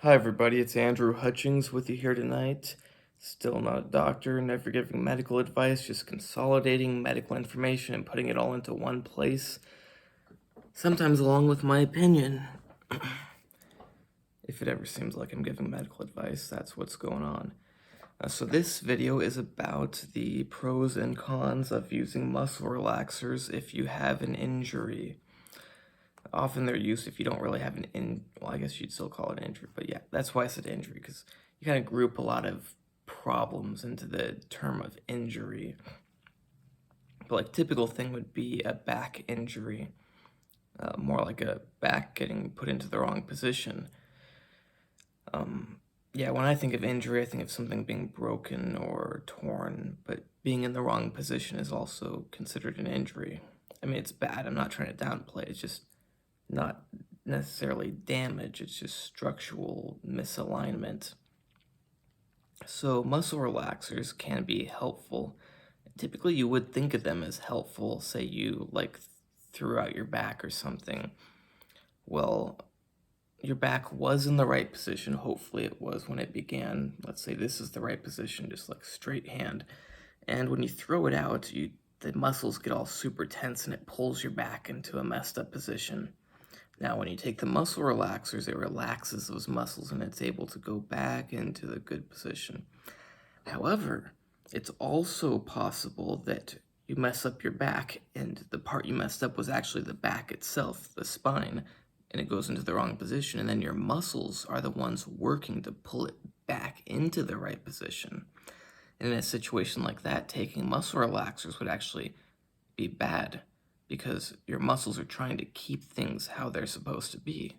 Hi, everybody. It's Andrew Hutchings with you here tonight. Still not a doctor, never giving medical advice, just consolidating medical information and putting it all into one place, sometimes along with my opinion. If it ever seems like I'm giving medical advice, that's what's going on. So this video is about the pros and cons of using muscle relaxers if you have an injury. Often they're used if you don't really have well, I guess you'd still call it an injury, but yeah, that's why I said injury, because you kind of group a lot of problems into the term of injury. But like typical thing would be a back injury, more like a back getting put into the wrong position. Yeah, when I think of injury, I think of something being broken or torn, but being in the wrong position is also considered an injury. I mean, it's bad. I'm not trying to downplay. It's just not necessarily damage, it's just structural misalignment. So muscle relaxers can be helpful. Typically you would think of them as helpful, say you like threw out your back or something. Well, your back was in the right position, hopefully it was when it began. Let's say this is the right position, just like straight hand. And when you throw it out, the muscles get all super tense and it pulls your back into a messed up position. Now, when you take the muscle relaxers, it relaxes those muscles and it's able to go back into the good position. However, it's also possible that you mess up your back and the part you messed up was actually the back itself, the spine, and it goes into the wrong position, and then your muscles are the ones working to pull it back into the right position. And in a situation like that, taking muscle relaxers would actually be bad because your muscles are trying to keep things how they're supposed to be.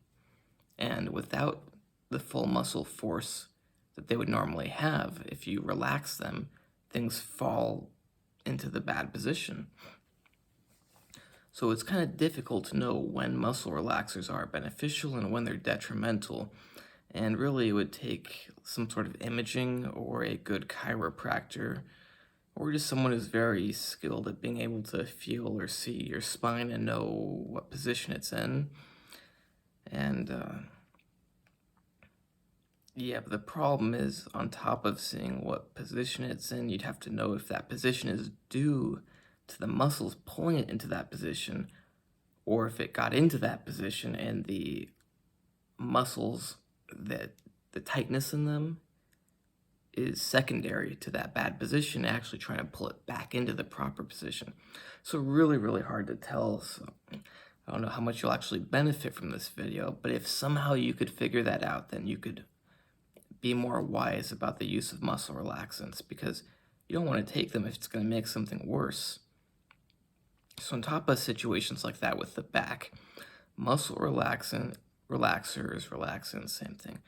And without the full muscle force that they would normally have, if you relax them, things fall into the bad position. So it's kind of difficult to know when muscle relaxers are beneficial and when they're detrimental. And really, it would take some sort of imaging or a good chiropractor or just someone who's very skilled at being able to feel or see your spine and know what position it's in. And yeah, but the problem is, on top of seeing what position it's in, you'd have to know if that position is due to the muscles pulling it into that position, or if it got into that position and the muscles, that the tightness in them is secondary to that bad position, actually trying to pull it back into the proper position. So really, really hard to tell. So I don't know how much you'll actually benefit from this video, but if somehow you could figure that out, then you could be more wise about the use of muscle relaxants, because you don't want to take them if it's going to make something worse. So on top of situations like that with the back, muscle relaxants, same thing.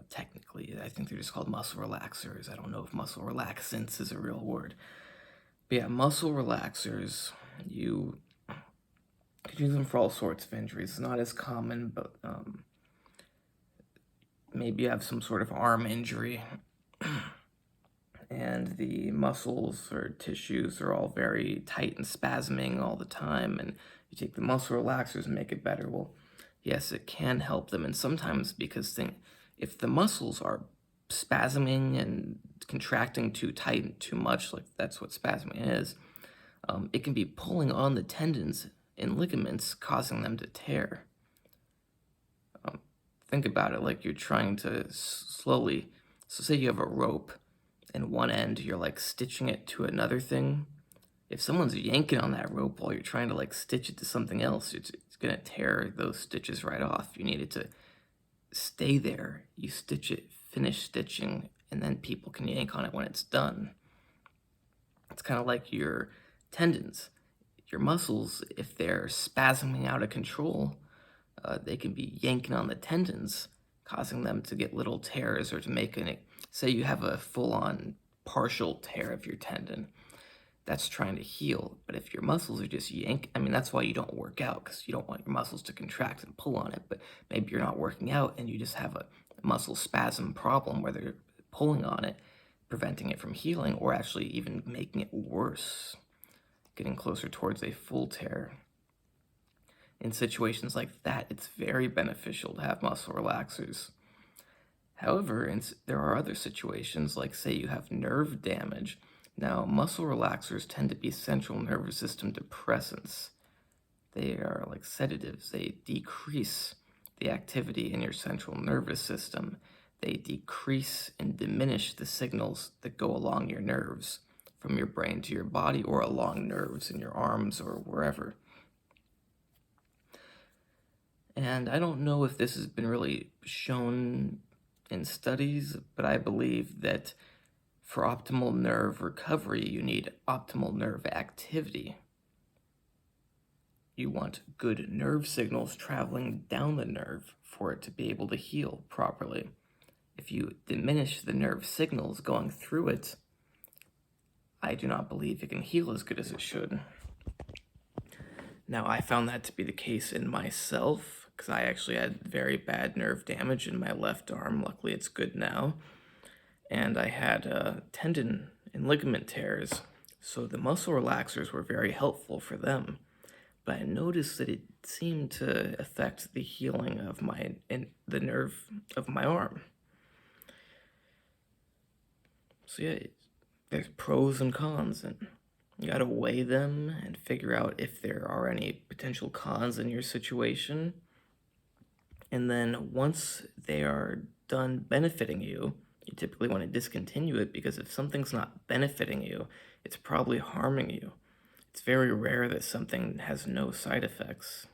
Technically, I think they're just called muscle relaxers. I don't know if muscle relaxants is a real word. But yeah, muscle relaxers, you could use them for all sorts of injuries. It's not as common, but maybe you have some sort of arm injury and the muscles or tissues are all very tight and spasming all the time, and you take the muscle relaxers and make it better. Well, yes, it can help them, and sometimes because if the muscles are spasming and contracting too tight and too much, like that's what spasming is, it can be pulling on the tendons and ligaments, causing them to tear. Think about it like you're trying to slowly, so say you have a rope and one end you're like stitching it to another thing. If someone's yanking on that rope while you're trying to like stitch it to something else, it's gonna tear those stitches right off. You need it to stay there. You stitch it, finish stitching, and then people can yank on it when it's done. It's kind of like your tendons. Your muscles, if they're spasming out of control, they can be yanking on the tendons, causing them to get little tears or to make say you have a full-on partial tear of your tendon. That's trying to heal. But if your muscles are just I mean, that's why you don't work out, because you don't want your muscles to contract and pull on it. But maybe you're not working out and you just have a muscle spasm problem where they're pulling on it, preventing it from healing, or actually even making it worse, getting closer towards a full tear. In situations like that, it's very beneficial to have muscle relaxers. However, there are other situations, like say you have nerve damage. Now, muscle relaxers tend to be central nervous system depressants. They are like sedatives. They decrease the activity in your central nervous system. They decrease and diminish the signals that go along your nerves, from your brain to your body, or along nerves in your arms or wherever. And I don't know if this has been really shown in studies, but I believe that for optimal nerve recovery, you need optimal nerve activity. You want good nerve signals traveling down the nerve for it to be able to heal properly. If you diminish the nerve signals going through it, I do not believe it can heal as good as it should. Now, I found that to be the case in myself, because I actually had very bad nerve damage in my left arm. Luckily, it's good now. And I had tendon and ligament tears, so the muscle relaxers were very helpful for them. But I noticed that it seemed to affect the healing of the nerve of my arm. So yeah, there's pros and cons, and you gotta weigh them and figure out if there are any potential cons in your situation. And then once they are done benefiting you, you typically want to discontinue it, because if something's not benefiting you, it's probably harming you. It's very rare that something has no side effects.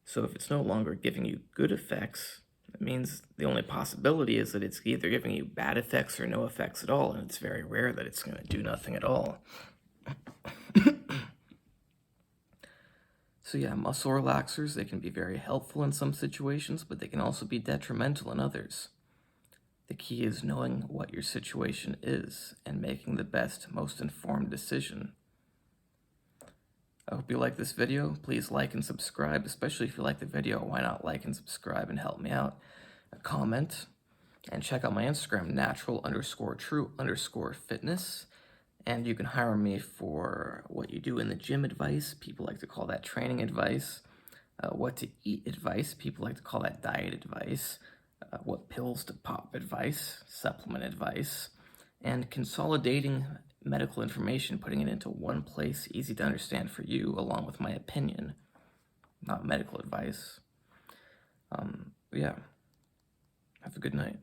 So if it's no longer giving you good effects, it means the only possibility is that it's either giving you bad effects or no effects at all, and it's very rare that it's going to do nothing at all. So yeah, muscle relaxers, they can be very helpful in some situations, but they can also be detrimental in others. The key is knowing what your situation is and making the best, most informed decision. I hope you like this video. Please like and subscribe, especially if you like the video. Why not like and subscribe and help me out? Comment, and check out my Instagram, natural_true_fitness. And you can hire me for what you do in the gym advice. People like to call that training advice. What to eat advice. People like to call that diet advice. What pills to pop advice, supplement advice, and consolidating medical information, putting it into one place, easy to understand for you, along with my opinion, not medical advice. Yeah, have a good night.